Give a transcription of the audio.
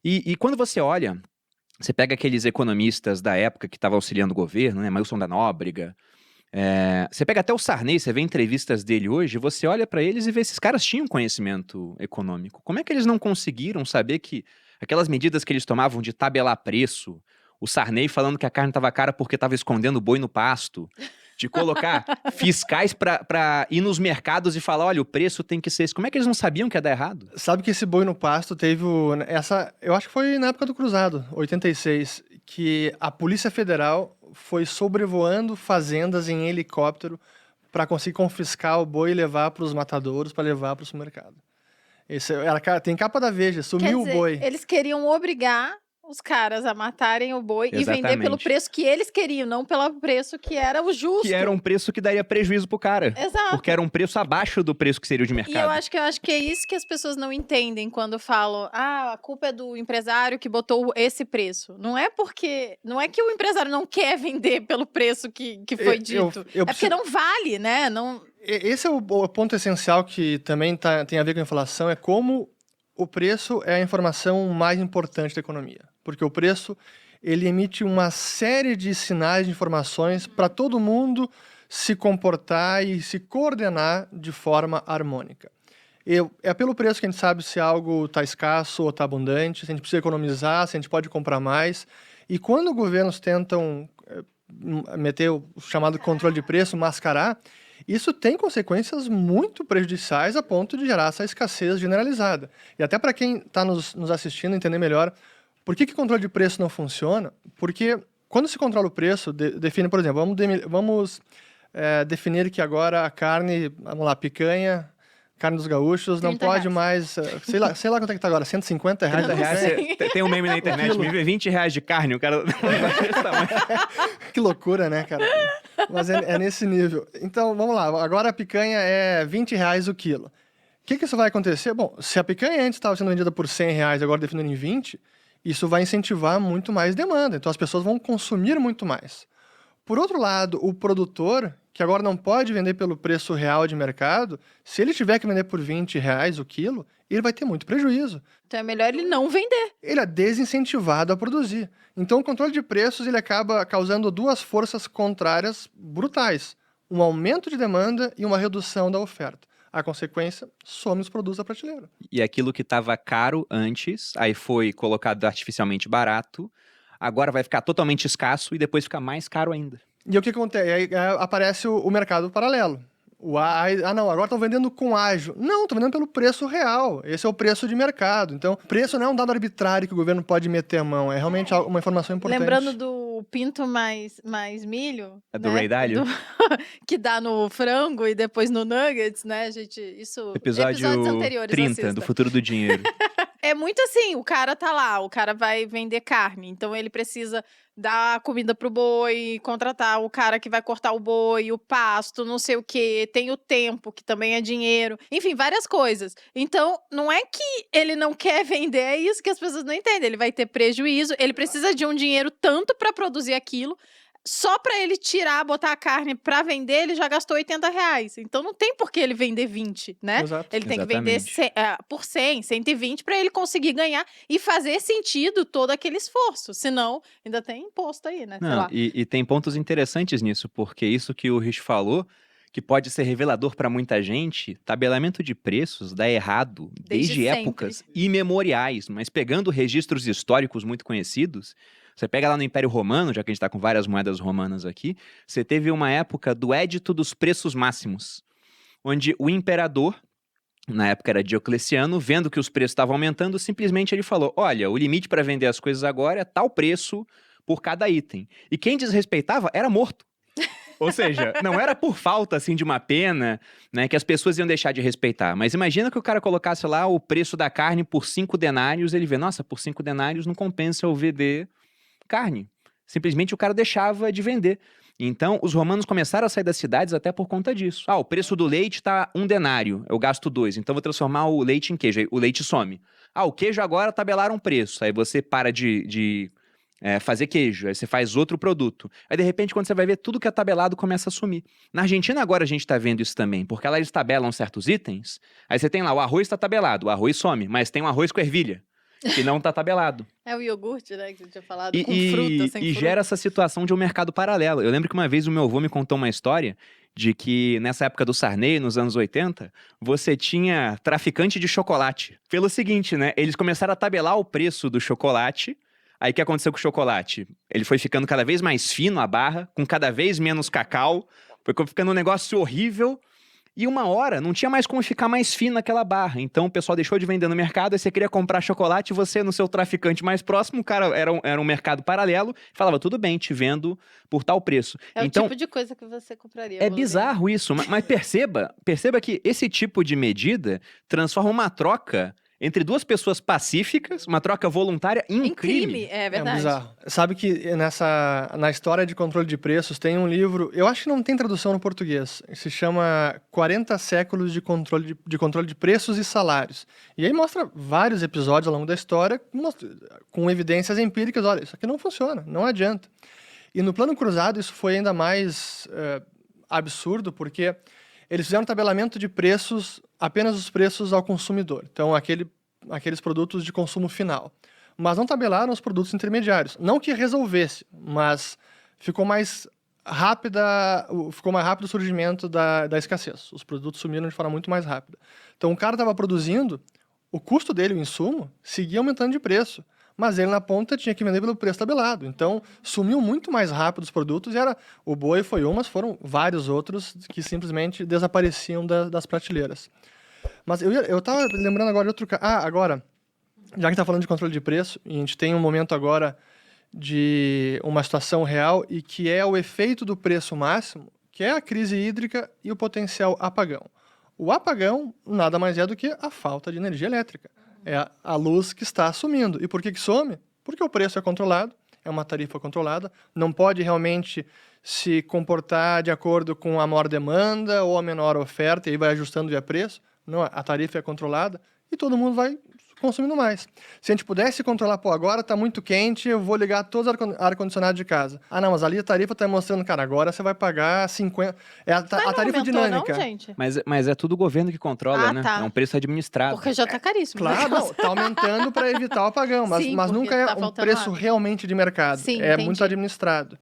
E quando você olha, você pega aqueles economistas da época que estavam auxiliando o governo, né? Milton da Nóbrega. Você pega até o Sarney, você vê entrevistas dele hoje, você olha pra eles e vê esses caras tinham conhecimento econômico. Como é que eles não conseguiram saber que aquelas medidas que eles tomavam de tabelar preço, o Sarney falando que a carne estava cara porque estava escondendo o boi no pasto, de colocar fiscais pra ir nos mercados e falar, olha, o preço tem que ser esse. Como é que eles não sabiam que ia dar errado? Sabe que esse boi no pasto teve eu acho que foi na época do Cruzado, 86, que a Polícia Federal foi sobrevoando fazendas em helicóptero para conseguir confiscar o boi e levar para os matadouros, para levar para o supermercado. Tem capa da Veja, Quer sumiu o dizer, boi. eles queriam obrigar os caras a matarem o boi e vender pelo Exatamente. preço que eles queriam, não pelo preço que era o justo. Que era um preço que daria prejuízo pro cara. Exato. Porque era um preço abaixo do preço que seria o de mercado. E eu acho que é isso que as pessoas não entendem quando falam, a culpa é do empresário que botou esse preço. Não é que o empresário não quer vender pelo preço que foi dito. É porque não vale, né? Não... Esse é o ponto essencial que também tem a ver com a inflação, é como o preço é a informação mais importante da economia. Porque o preço, ele emite uma série de sinais, de informações para todo mundo se comportar e se coordenar de forma harmônica. É pelo preço que a gente sabe se algo está escasso ou está abundante, se a gente precisa economizar, se a gente pode comprar mais. E quando governos tentam meter o chamado controle de preço, mascarar, isso tem consequências muito prejudiciais a ponto de gerar essa escassez generalizada. E até para quem está nos assistindo entender melhor, por que o controle de preço não funciona? Porque quando se controla o preço, define, por exemplo, vamos definir que agora a carne, vamos lá, picanha, carne dos gaúchos, não pode mais, sei lá quanto é que tá agora, R$150? R$150. Tem um meme na internet, me vê R$20 de carne, o cara... Que loucura, né, cara? Mas é nesse nível. Então, vamos lá, agora a picanha é R$20 o quilo. O que isso vai acontecer? Bom, se a picanha antes estava sendo vendida por R$100, agora definindo em 20, isso vai incentivar muito mais demanda. Então, as pessoas vão consumir muito mais. Por outro lado, o produtor, que agora não pode vender pelo preço real de mercado, se ele tiver que vender por R$20 o quilo, ele vai ter muito prejuízo. Então, é melhor ele não vender. Ele é desincentivado a produzir. Então, o controle de preços ele acaba causando duas forças contrárias brutais. Um aumento de demanda e uma redução da oferta. A consequência, some os produtos da prateleira. E aquilo que estava caro antes, aí foi colocado artificialmente barato, agora vai ficar totalmente escasso e depois fica mais caro ainda. E o que acontece? Aí aparece o mercado paralelo. Não, agora estão vendendo com ágio. Não, estão vendendo pelo preço real. Esse é o preço de mercado. Então, preço não é um dado arbitrário que o governo pode meter a mão. É realmente uma informação importante. Lembrando do pinto mais milho. É do Ray Dalio? Que dá no frango e depois no nuggets, né, gente? Isso... Episódios anteriores, 30, assista. Do Futuro do Dinheiro. É muito assim, o cara tá lá, o cara vai vender carne, então ele precisa dar comida pro boi, contratar o cara que vai cortar o boi, o pasto, não sei o quê, tem o tempo, que também é dinheiro, enfim, várias coisas. Então, não é que ele não quer vender, é isso que as pessoas não entendem, ele vai ter prejuízo, ele precisa de um dinheiro tanto para produzir aquilo, só para ele botar a carne para vender, ele já gastou R$80. Então não tem por que ele vender 20, né? Exato. Ele tem que vender por 100, 120 para ele conseguir ganhar e fazer sentido todo aquele esforço. Senão, ainda tem imposto aí, né? Não, e tem pontos interessantes nisso, porque isso que o Rich falou, que pode ser revelador para muita gente, tabelamento de preços dá errado desde épocas imemoriais, mas pegando registros históricos muito conhecidos, você pega lá no Império Romano, já que a gente está com várias moedas romanas aqui, você teve uma época do Édito dos Preços Máximos, onde o imperador, na época era Diocleciano, vendo que os preços estavam aumentando, simplesmente ele falou, olha, o limite para vender as coisas agora é tal preço por cada item. E quem desrespeitava era morto. Ou seja, não era por falta, assim, de uma pena, né, que as pessoas iam deixar de respeitar. Mas imagina que o cara colocasse lá o preço da carne por 5 denários, ele vê, nossa, por 5 denários não compensa eu vender carne. Simplesmente o cara deixava de vender. Então, os romanos começaram a sair das cidades até por conta disso. O preço do leite tá 1 denário, eu gasto 2, então vou transformar o leite em queijo, aí o leite some. O queijo agora tabelaram um preço, aí você para de fazer queijo, aí você faz outro produto. Aí, de repente, quando você vai ver, tudo que é tabelado começa a sumir. Na Argentina, agora, a gente tá vendo isso também, porque lá eles tabelam certos itens, aí você tem lá, o arroz tá tabelado, o arroz some, mas tem um arroz com ervilha. que não tá tabelado. É o iogurte, né, que você tinha falado, E, com fruta, sem e fruta. gera essa situação de um mercado paralelo. Eu lembro que uma vez o meu avô me contou uma história de que nessa época do Sarney, nos anos 80, você tinha traficante de chocolate. Pelo seguinte, né? Eles começaram a tabelar o preço do chocolate. Aí o que aconteceu com o chocolate? Ele foi ficando cada vez mais fino a barra, com cada vez menos cacau. Foi ficando um negócio horrível. E uma hora não tinha mais como ficar mais fino aquela barra. Então o pessoal deixou de vender no mercado, aí você queria comprar chocolate, você no seu traficante mais próximo, o cara era um mercado paralelo, falava, tudo bem, te vendo por tal preço. É Então, o tipo de coisa que você compraria. é Wolverine. bizarro isso, mas perceba que esse tipo de medida transforma uma troca entre duas pessoas pacíficas, uma troca voluntária, em Em crime, crime. é É verdade. bizarro. Sabe que na história de controle de preços tem um livro, eu acho que não tem tradução no português, se chama 40 séculos de controle de preços e salários. E aí mostra vários episódios ao longo da história com evidências empíricas, olha, isso aqui não funciona, não adianta. E no plano cruzado isso foi ainda mais absurdo, porque eles fizeram tabelamento de preços, apenas os preços ao consumidor. Então, aqueles produtos de consumo final. Mas não tabelaram os produtos intermediários. Não que resolvesse, mas ficou mais rápido o surgimento da escassez. Os produtos sumiram de forma muito mais rápida. Então, o cara estava produzindo, o custo dele, o insumo, seguia aumentando de preço. Mas ele, na ponta, tinha que vender pelo preço tabelado. Então, sumiu muito mais rápido os produtos. O boi foi mas foram vários outros que simplesmente desapareciam das prateleiras. Mas eu estava lembrando agora de outro caso. Agora, já que está falando de controle de preço, e a gente tem um momento agora de uma situação real e que é o efeito do preço máximo, que é a crise hídrica e o potencial apagão. O apagão nada mais é do que a falta de energia elétrica. É a luz que está sumindo. E por que some? Porque o preço é controlado, é uma tarifa controlada, não pode realmente se comportar de acordo com a maior demanda ou a menor oferta, e aí vai ajustando via preço. Não, a tarifa é controlada e todo mundo vai consumindo mais. Se a gente pudesse controlar, agora está muito quente, eu vou ligar todos os ar-condicionados de casa. Não, mas ali a tarifa está mostrando, cara, agora você vai pagar 50... É a tarifa aumentou, dinâmica. não, gente? Mas é tudo o governo que controla, né? Tá. É um preço administrado. Porque já tá caríssimo. Claro, não, tá aumentando para evitar o apagão, mas Sim, mas porque nunca é tá um faltando preço água. realmente de mercado. Sim, é entendi. muito administrado.